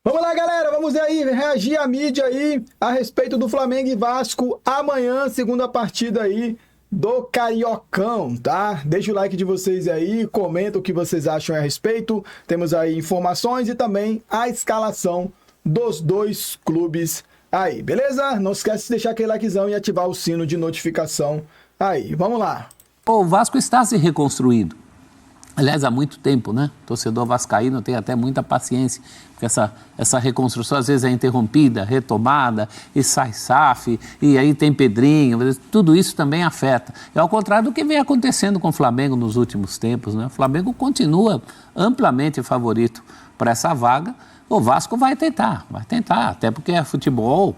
Vamos lá, galera, vamos aí reagir à mídia aí a respeito do Flamengo e Vasco amanhã, segunda partida aí do Cariocão, tá? Deixa o like de vocês aí, comenta o que vocês acham a respeito. Temos aí informações e também a escalação dos dois clubes aí, beleza? Não esquece de deixar aquele likezão e ativar o sino de notificação aí. Vamos lá. O Vasco está se reconstruindo. Aliás, há muito tempo, né? O torcedor vascaíno tem até muita paciência, porque essa reconstrução às vezes é interrompida, retomada, e sai SAF, e aí tem Pedrinho, tudo isso também afeta. É ao contrário do que vem acontecendo com o Flamengo nos últimos tempos, né? O Flamengo continua amplamente favorito para essa vaga. O Vasco vai tentar, até porque é futebol,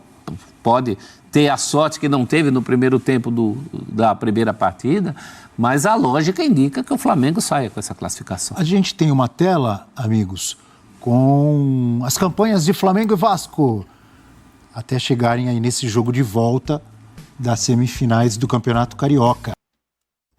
pode ter a sorte que não teve no primeiro tempo da primeira partida, mas a lógica indica que o Flamengo saia com essa classificação. A gente tem uma tela, amigos, com as campanhas de Flamengo e Vasco, até chegarem aí nesse jogo de volta das semifinais do Campeonato Carioca.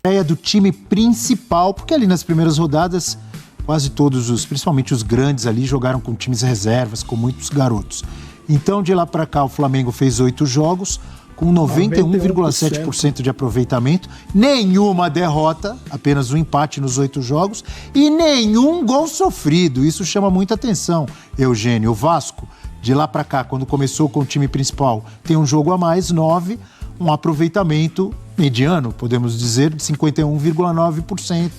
A ideia do time principal, porque ali nas primeiras rodadas, quase todos, principalmente os grandes ali, jogaram com times reservas, com muitos garotos. Então, de lá para cá, o Flamengo fez 8 jogos, com 91,7% de aproveitamento, nenhuma derrota, apenas um empate nos 8 jogos, e nenhum gol sofrido. Isso chama muita atenção, Eugênio. O Vasco, de lá para cá, quando começou com o time principal, tem um jogo a mais, 9, um aproveitamento mediano, podemos dizer, de 51,9%,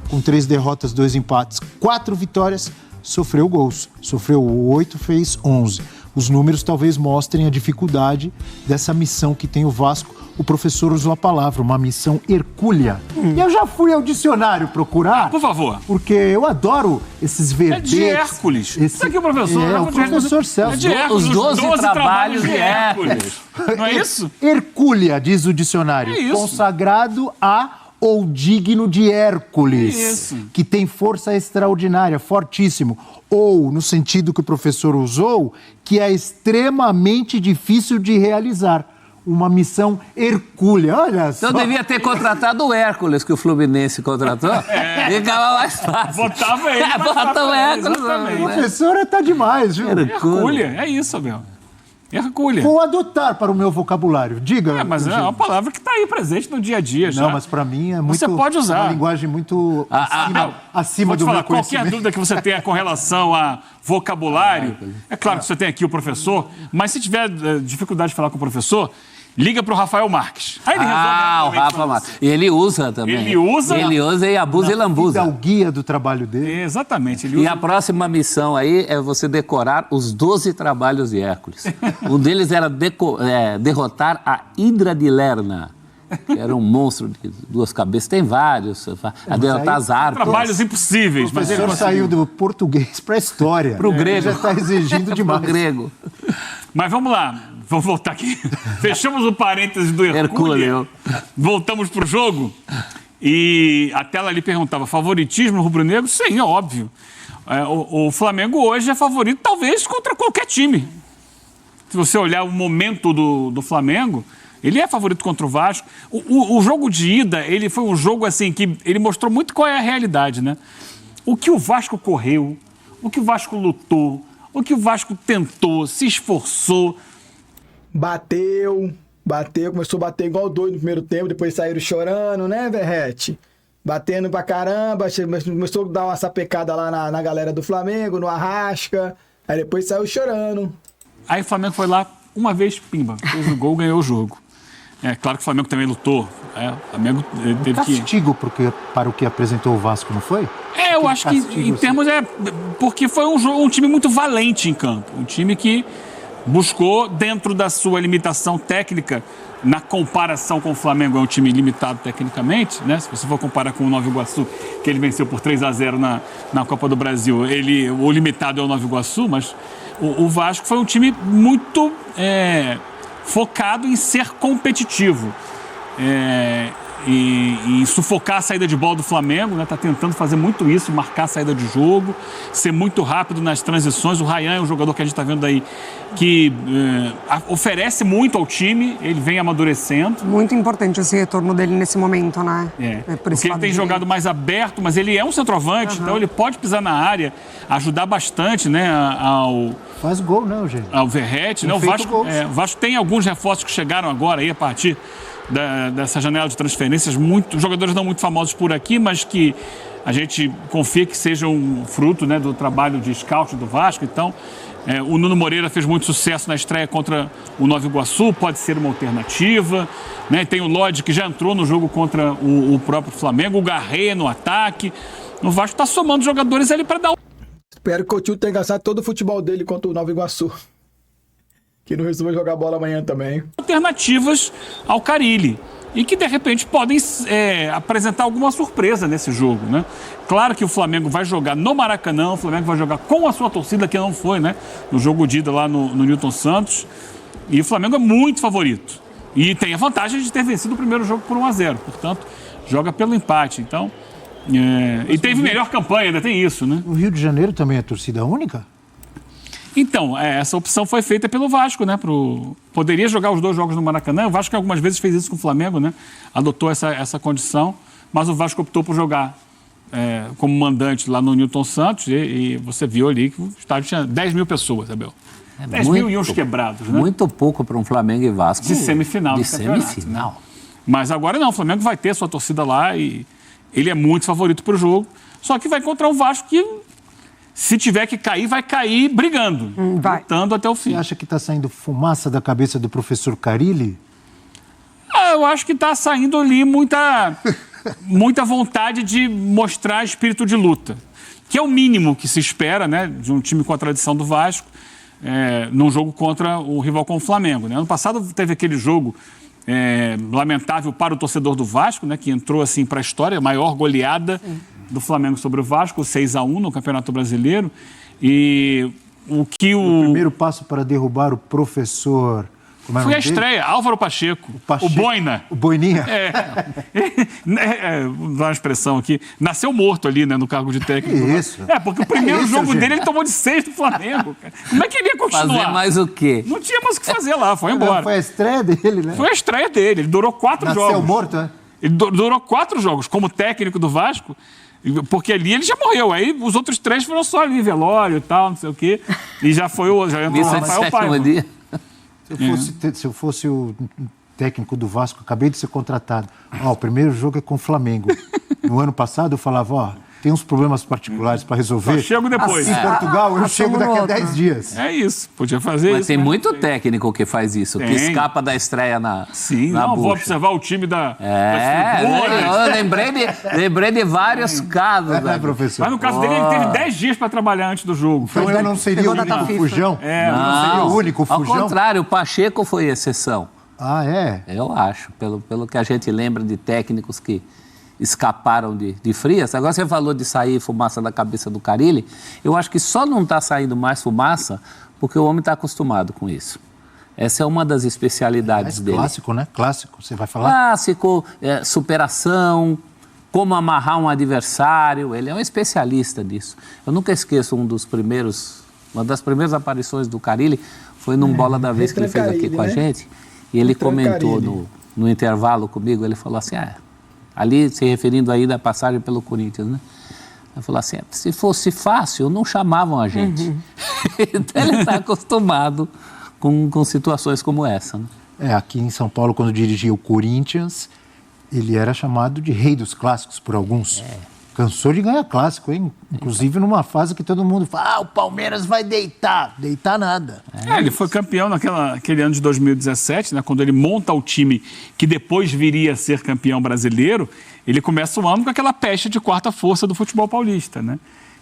com 3 derrotas, 2 empates, 4 vitórias, sofreu gols. Sofreu 8, fez 11. Os números talvez mostrem a dificuldade dessa missão que tem o Vasco. O professor usou a palavra, uma missão hercúlea. E eu já fui ao dicionário procurar. Por favor. Porque eu adoro esses verbetes. É de Hércules. Isso aqui é o professor. É, o professor Celso. É de Hércules. Os 12 trabalhos de Hércules. Não é isso? Hercúlea, diz o dicionário. É isso. Consagrado a ou digno de Hércules. Isso. Que tem força extraordinária, fortíssimo. Ou, no sentido que o professor usou, que é extremamente difícil de realizar. Uma missão hercúlea, olha só. Então devia ter contratado o Hércules, que o Fluminense contratou. Ficava mais fácil. Botava ele. Bota o Hércules. Exatamente. A professora tá demais, viu? Hercúlea. É isso, Abel. Hercúlea. Vou adotar para o meu vocabulário. Diga. Mas é uma palavra que está aí presente no dia a dia já. Não, mas para mim é muito... Você pode usar. Uma linguagem muito acima do meu conhecimento. Qualquer dúvida que você tenha com relação a vocabulário, é claro que você tem aqui o professor, mas se tiver dificuldade de falar com o professor, liga para o Rafael Marques. Aí ele resolve. O Rafa Marques. E ele usa também. Ele usa e abusa e lambuza. É o guia do trabalho dele. Exatamente. Ele E usa... a próxima missão aí é você decorar os 12 trabalhos de Hércules. Um deles era derrotar a Hidra de Lerna, que era um monstro de 2 cabeças. Tem vários. A derrotar as harpas. Trabalhos impossíveis. O professor saiu do português para a história. Pro grego. Já está exigindo demais. Pro grego. Mas vamos lá. Vamos voltar aqui. Fechamos o parênteses do Hercúleo. Voltamos pro jogo. E a tela ali perguntava, favoritismo no rubro-negro? Sim, é óbvio. O Flamengo hoje é favorito, talvez, contra qualquer time. Se você olhar o momento do Flamengo, ele é favorito contra o Vasco. O jogo de ida, ele foi um jogo assim que ele mostrou muito qual é a realidade, né? O que o Vasco correu, o que o Vasco lutou, o que o Vasco tentou, se esforçou. Bateu, começou a bater igual doido no primeiro tempo, depois saíram chorando, né, Verrete? Batendo pra caramba, começou a dar uma sapecada lá na galera do Flamengo, no Arrasca, aí depois saiu chorando. Aí o Flamengo foi lá, uma vez, pimba, fez o gol, ganhou o jogo. É claro que o Flamengo também lutou. O Flamengo teve castigo para o que apresentou o Vasco, não foi? Eu acho que em termos porque foi um time muito valente em campo. Um time que buscou, dentro da sua limitação técnica, na comparação com o Flamengo, é um time limitado tecnicamente, né? Se você for comparar com o Nova Iguaçu, que ele venceu por 3-0 na Copa do Brasil, o limitado é o Nova Iguaçu, mas o Vasco foi um time muito focado em ser competitivo. e sufocar a saída de bola do Flamengo, né? Tá tentando fazer muito isso, marcar a saída de jogo, ser muito rápido nas transições. O Ryan é um jogador que a gente está vendo aí que oferece muito ao time, ele vem amadurecendo. Muito importante esse retorno dele nesse momento, né? Porque ele tem jogado mais aberto, mas ele é um centroavante, então ele pode pisar na área, ajudar bastante, né, Faz gol, né, Eugênio? ao Verratti, né? O Vasco tem alguns reforços que chegaram agora aí a partir dessa janela de transferências, jogadores não muito famosos por aqui, mas que a gente confia que sejam fruto, né, do trabalho de scout do Vasco. Então, o Nuno Moreira fez muito sucesso na estreia contra o Nova Iguaçu, pode ser uma alternativa, né? Tem o Lodge, que já entrou no jogo contra o próprio Flamengo, o Garré no ataque. O Vasco está somando jogadores ali para dar Espero que o Coutinho tenha gastado todo o futebol dele contra o Nova Iguaçu. Que não resolveu jogar bola amanhã também. alternativas ao Carille e que de repente podem apresentar alguma surpresa nesse jogo, né? Claro que o Flamengo vai jogar no Maracanã, o Flamengo vai jogar com a sua torcida, que não foi, né, no jogo de ida lá no Newton Santos, e o Flamengo é muito favorito e tem a vantagem de ter vencido o primeiro jogo por 1-0, portanto joga pelo empate, então e teve melhor campanha, ainda tem isso, né? O Rio de Janeiro também é torcida única? Então, essa opção foi feita pelo Vasco, né? Poderia jogar os 2 jogos no Maracanã. O Vasco algumas vezes fez isso com o Flamengo, né? Adotou essa condição, mas o Vasco optou por jogar como mandante lá no Newton Santos e você viu ali que o estádio tinha 10 mil pessoas, Abel. 10 mil e uns quebrados, né? Muito pouco para um Flamengo e Vasco. De semifinal. De semifinal. Né? Mas agora não, o Flamengo vai ter sua torcida lá e ele é muito favorito para o jogo, só que vai encontrar um Vasco que, se tiver que cair, vai cair brigando, lutando até o fim. Você acha que está saindo fumaça da cabeça do professor Carille? Eu acho que está saindo ali muita vontade de mostrar espírito de luta, que é o mínimo que se espera, né, de um time com a tradição do Vasco, num jogo contra o rival com o Flamengo, né? Ano passado teve aquele jogo lamentável para o torcedor do Vasco, né, que entrou assim para a história, a maior goleada do Flamengo sobre o Vasco, 6-1 no Campeonato Brasileiro. E o primeiro passo para derrubar o professor... Foi a estreia, Álvaro Pacheco, o Boina. O Boininha. Vou dar uma expressão aqui, nasceu morto ali, né, no cargo de técnico. Isso. Porque o primeiro jogo dele ele tomou de 6 do Flamengo. Cara. Como é que ele ia continuar? Fazer mais o quê? Não tinha mais o que fazer lá, foi embora. Foi a estreia dele, né? Foi a estreia dele, ele durou 4 jogos. Nasceu morto, né? Ele durou 4 jogos como técnico do Vasco, porque ali ele já morreu. Aí os outros 3 foram só ali, velório e tal, não sei o quê. E já entrou o Rafael Paiva. Se eu fosse o técnico do Vasco, acabei de ser contratado. O primeiro jogo é com o Flamengo. No ano passado eu falava, tem uns problemas particulares para resolver. Eu chego depois. Em Portugal, eu chego daqui a 10 dias. É isso, podia fazer isso. Mas tem muito técnico que faz isso, que escapa da estreia na vou observar o time das eu lembrei de vários casos. Professor. Mas no caso dele, ele teve 10 dias para trabalhar antes do jogo. Então eu não seria o único fujão? Não seria o único fujão? Ao contrário, o Pacheco foi exceção. Ah, é? Eu acho, pelo que a gente lembra de técnicos que escaparam de frias. Agora você falou de sair fumaça da cabeça do Carille. Eu acho que só não está saindo mais fumaça porque o homem está acostumado com isso. Essa é uma das especialidades dele. Clássico, né? Clássico, você vai falar? Clássico, superação, como amarrar um adversário. Ele é um especialista disso. Eu nunca esqueço uma das primeiras aparições do Carille foi num Bola da Vez que ele fez aqui com a gente. E ele comentou no intervalo comigo, ele falou assim, ali se referindo aí da passagem pelo Corinthians, né? Ele falou assim, se fosse fácil, não chamavam a gente. Então ele está acostumado com situações como essa, né? Aqui em São Paulo, quando dirigia o Corinthians, ele era chamado de rei dos clássicos por alguns. Cansou de ganhar clássico, hein? Inclusive numa fase que todo mundo fala, o Palmeiras vai deitar. Deitar nada. Ele foi campeão naquele ano de 2017, né? Quando ele monta o time que depois viria a ser campeão brasileiro, ele começa o ano com aquela peste de quarta força do futebol paulista, né?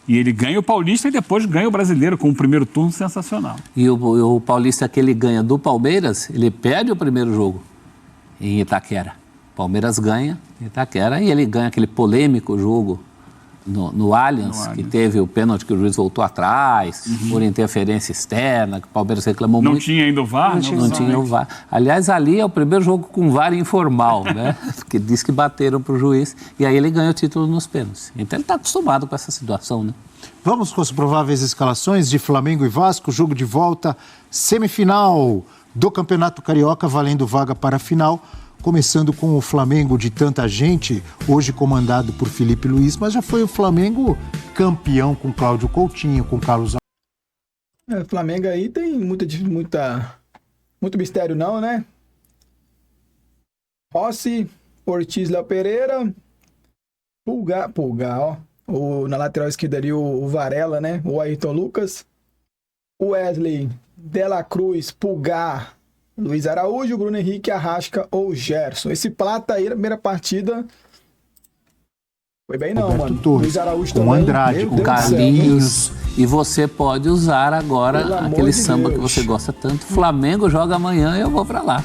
E ele ganha o Paulista e depois ganha o Brasileiro, com um primeiro turno sensacional. E o Paulista que ele ganha do Palmeiras, ele perde o primeiro jogo em Itaquera. Palmeiras ganha em Itaquera e ele ganha aquele polêmico jogo no Allianz, que teve o pênalti que o juiz voltou atrás, por interferência externa, que o Palmeiras reclamou muito. Não tinha ainda o VAR? Não tinha o VAR. Aliás, ali é o primeiro jogo com VAR informal, né? Porque diz que bateram pro juiz e aí ele ganha o título nos pênaltis. Então ele está acostumado com essa situação, né? Vamos com as prováveis escalações de Flamengo e Vasco, jogo de volta, semifinal do Campeonato Carioca, valendo vaga para a final. Começando com o Flamengo de tanta gente, hoje comandado por Felipe Luiz, mas já foi o Flamengo campeão com Cláudio Coutinho, com Carlos... O Flamengo aí tem muito mistério não, né? Rossi, Ortiz, Léo Pereira, Pulgar, ó. Na lateral esquerda ali o Varela, né? O Ayrton Lucas, Wesley, De La Cruz, Pulgar, Luiz Araújo, Bruno Henrique, Arrasca ou Gerson. Esse Plata aí na primeira partida foi bem não, Roberto mano. Torres, Luiz Araújo com também. Andrade, Meu com Deus do céu, Carlinhos. E você pode usar Pelo agora amor aquele de samba que Deus. você gosta tanto. Flamengo joga amanhã, eu vou pra lá.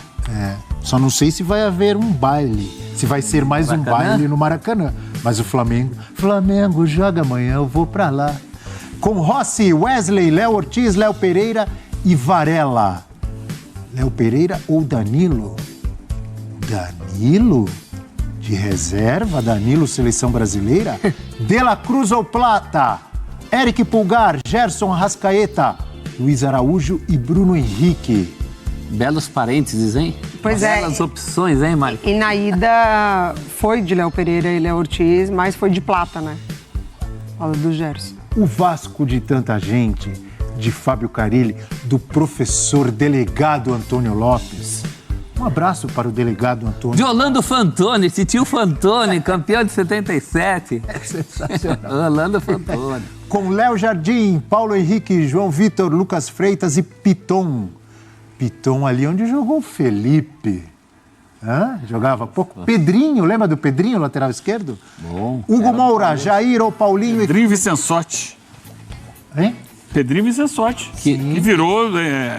Só não sei se vai haver um baile, se vai ser mais um Maracanã? baile no Maracanã. Mas o Flamengo joga amanhã, eu vou pra lá. Com Rossi, Wesley, Léo Ortiz, Léo Pereira e Varela. Léo Pereira ou Danilo? Danilo? De reserva? Danilo, seleção brasileira? De La Cruz ou Plata? Eric Pulgar, Gerson Arrascaeta, Luiz Araújo e Bruno Henrique. Belos parênteses, hein? Pois é. Belas opções, hein, Mari? E na ida foi de Léo Pereira e Léo Ortiz, mas foi de Plata, né? Fala do Gerson. O Vasco de tanta gente, de Fábio Carilli, do professor delegado Antônio Lopes. Um abraço para o delegado Antônio. De Orlando Fantoni, tio Fantoni, campeão de 77. Sensacional. Orlando Fantoni. Com Léo Jardim, Paulo Henrique, João Vitor, Lucas Freitas e Piton. Piton ali onde jogou o Felipe. Jogava pouco. Pedrinho, lembra do Pedrinho, lateral esquerdo? Bom. Hugo Moura, Jair ou Paulinho Pedrinho Vicençotti. Hein? Pedrinho Vicençotti, que virou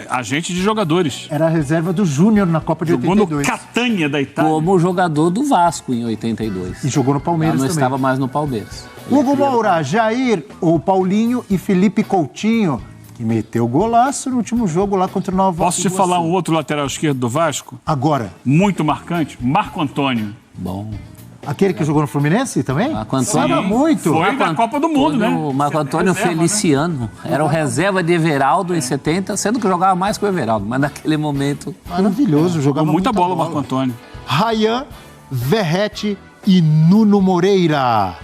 agente de jogadores. Era a reserva do Júnior na Copa de Jogou 82. no Catania da Itália. Como jogador do Vasco em 82. E jogou no Palmeiras não também. estava mais no Palmeiras. Hugo Moura, Jair ou Paulinho e Felipe Coutinho, que meteu golaço no último jogo lá contra o Nova Posso te Iguaçu. falar um outro lateral esquerdo do Vasco? Agora, Muito marcante, Marco Antônio. Bom. aquele que jogou no Fluminense também? Marco Antônio. Sabe muito. Foi da Copa do Mundo, né? O Marco Antônio Reserva, Feliciano. Era o reserva de Everaldo em 70, sendo que jogava mais que o Everaldo. Mas naquele momento... Maravilhoso, jogava Jogou muita bola o Marco Antônio. Rayan, Verrete e Nuno Moreira.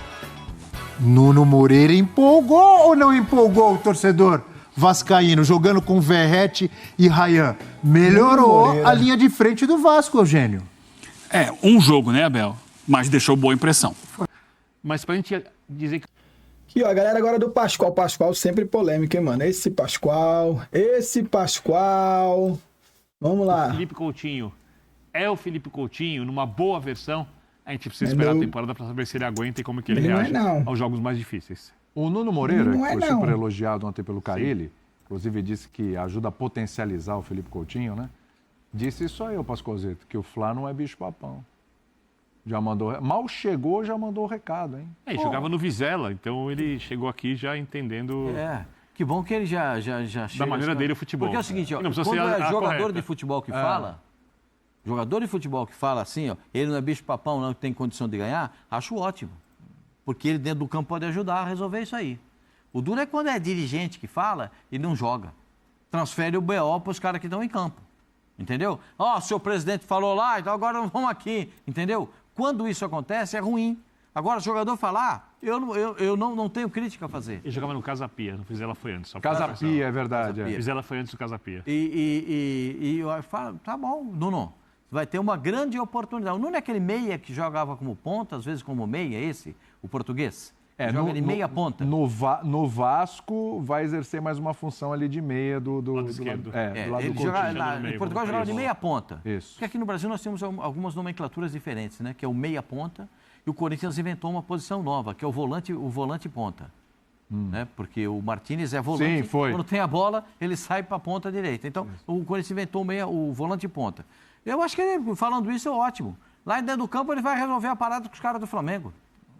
Nuno Moreira empolgou ou não empolgou o torcedor vascaíno, jogando com Verrete e Rayan? Melhorou a linha de frente do Vasco, Eugênio. Um jogo, né, Abel? Mas deixou boa impressão. Mas pra gente dizer que Aqui, ó, a galera agora do Pascoal. Pascoal sempre polêmica, hein, mano? Esse Pascoal. Vamos lá. Felipe Coutinho é o Felipe Coutinho numa boa versão, a gente precisa esperar a temporada para saber se ele aguenta e como que ele Ele não é, reage não. aos jogos mais difíceis. O Nuno Moreira, Não que é, foi não. super elogiado ontem pelo Carilli, inclusive disse que ajuda a potencializar o Felipe Coutinho, né? Disse isso aí, o Pascozito, que o Flá não é bicho-papão. Já mandou... Mal chegou, já mandou o recado, hein? Ele jogava no Vizela, então ele chegou aqui já entendendo Que bom que ele já chega... da maneira dele o futebol. Porque é o seguinte, ó, Não precisa quando ser é a jogador correta. de futebol que fala, jogador de futebol que fala assim, ó, ele não é bicho-papão, não tem condição de ganhar, acho ótimo. Porque ele dentro do campo pode ajudar a resolver isso aí. O duro é quando é dirigente que fala e não joga. Transfere o BO para os caras que estão em campo. Entendeu? Ó, seu presidente falou lá, então agora vamos aqui. Entendeu? Quando isso acontece, é ruim. Agora, o jogador falar, eu não tenho crítica a fazer. Ele jogava no Casa Pia, no Vizela foi antes. Só pra Casa atenção. Pia, é verdade. Casa Pia. Vizela foi antes do Casa Pia. E eu falo, tá bom, Nuno, vai ter uma grande oportunidade. O Nuno é aquele meia que jogava como ponta, às vezes como meia, o português. Joga de meia ponta. No Vasco, vai exercer mais uma função ali de meia do Lado esquerdo. do lado Ele do joga, Coutinho. no meio, em Portugal como jogava de isso. meia ponta. Isso. Porque aqui no Brasil nós temos algumas nomenclaturas diferentes, né? Que é o meia ponta e o Corinthians inventou uma posição nova, que é o volante ponta. Né? Porque o Martínez é volante, Sim, foi. quando tem a bola, ele sai para a ponta direita. Então, o Corinthians inventou o volante ponta. Eu acho que ele, falando isso, é ótimo. Lá dentro do campo ele vai resolver a parada com os caras do Flamengo.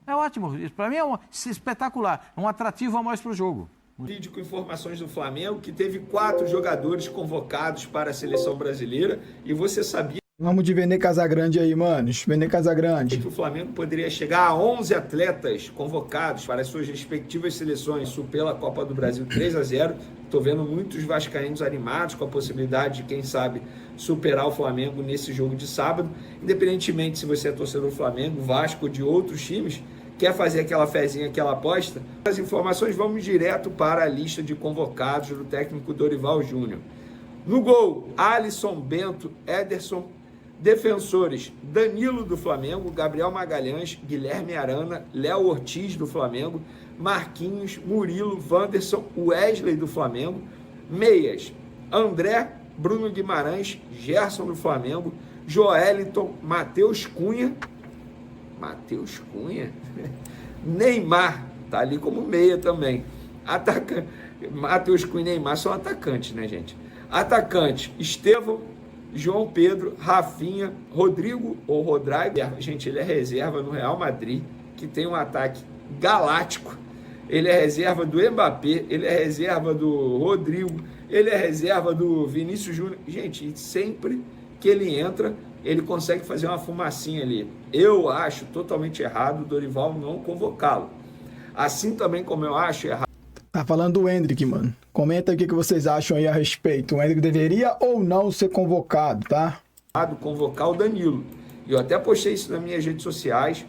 É ótimo. Isso para mim é espetacular. É um atrativo a mais para o jogo. Vídeo com informações do Flamengo, que teve 4 jogadores convocados para a seleção brasileira, e você sabia Vamos de Vene Casagrande aí, manos. Vene Casagrande. que o Flamengo poderia chegar a 11 atletas convocados para as suas respectivas seleções, isso pela Copa do Brasil 3-0. Estou vendo muitos vascaínos animados com a possibilidade de, quem sabe, superar o Flamengo nesse jogo de sábado. Independentemente se você é torcedor do Flamengo, Vasco ou de outros times, quer fazer aquela fezinha, aquela aposta, as informações, vamos direto para a lista de convocados do técnico Dorival Júnior. No gol, Alisson, Bento, Ederson. Defensores, Danilo do Flamengo, Gabriel Magalhães, Guilherme Arana, Léo Ortiz do Flamengo, Marquinhos, Murilo, Wanderson, Wesley do Flamengo. Meias, André, Bruno Guimarães, Gerson do Flamengo, Joeliton, Matheus Cunha, Neymar, tá ali como meia também. Atacante, Matheus Cunha e Neymar são atacantes, né, gente? Atacante, Estevão, João Pedro, Rafinha, Rodrigo ou Rodrigo. Gente, ele é reserva no Real Madrid, que tem um ataque galáctico. Ele é reserva do Mbappé, ele é reserva do Rodrigo, ele é reserva do Vinícius Júnior. Gente, sempre que ele entra, ele consegue fazer uma fumacinha ali. Eu acho totalmente errado o Dorival não convocá-lo. Assim também como eu acho errado. Tá falando do Endrick, mano. Comenta aí o que vocês acham aí a respeito. O Endrick deveria ou não ser convocado, tá? Convocar o Danilo. Eu até postei isso nas minhas redes sociais.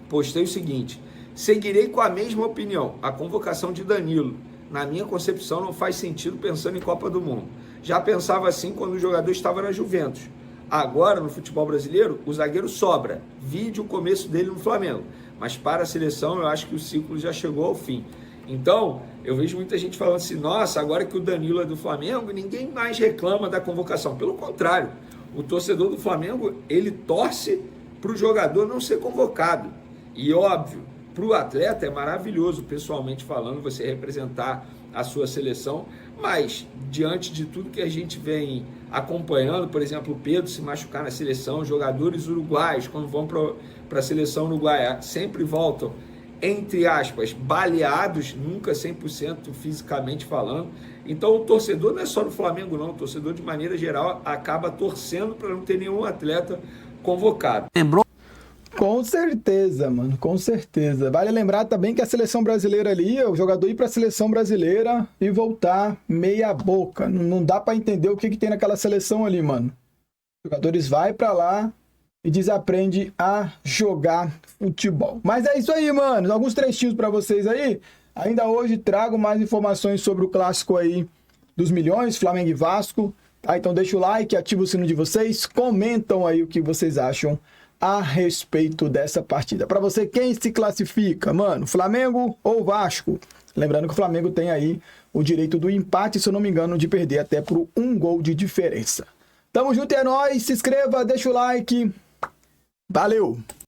Postei o seguinte: seguirei com a mesma opinião. A convocação de Danilo, na minha concepção, não faz sentido pensando em Copa do Mundo. Já pensava assim quando o jogador estava na Juventus. Agora, no futebol brasileiro, o zagueiro sobra. Vide o começo dele no Flamengo. Mas para a seleção, eu acho que o ciclo já chegou ao fim. Então, eu vejo muita gente falando assim, nossa, agora que o Danilo é do Flamengo, ninguém mais reclama da convocação. Pelo contrário, o torcedor do Flamengo, ele torce para o jogador não ser convocado. E óbvio, para o atleta é maravilhoso, pessoalmente falando, você representar a sua seleção, mas diante de tudo que a gente vem acompanhando, por exemplo, o Pedro se machucar na seleção, jogadores uruguaios, quando vão para a seleção uruguaia, sempre voltam, entre aspas, baleados, nunca 100% fisicamente falando. Então o torcedor não é só do Flamengo não, o torcedor de maneira geral acaba torcendo para não ter nenhum atleta convocado. Lembrou? Com certeza, mano, com certeza. Vale lembrar também que a seleção brasileira ali, o jogador ir para a seleção brasileira e voltar meia boca. Não dá para entender o que tem naquela seleção ali, mano. Os jogadores vai para lá e desaprende a jogar futebol. Mas é isso aí, mano. Alguns trechinhos para vocês aí. Ainda hoje trago mais informações sobre o clássico aí dos milhões, Flamengo e Vasco. Tá? Então deixa o like, ativa o sino de vocês, comentam aí o que vocês acham a respeito dessa partida. Para você, quem se classifica, mano? Flamengo ou Vasco? Lembrando que o Flamengo tem aí o direito do empate, se eu não me engano, de perder até por 1 gol de diferença. Tamo junto, é nóis. Se inscreva, deixa o like. Valeu!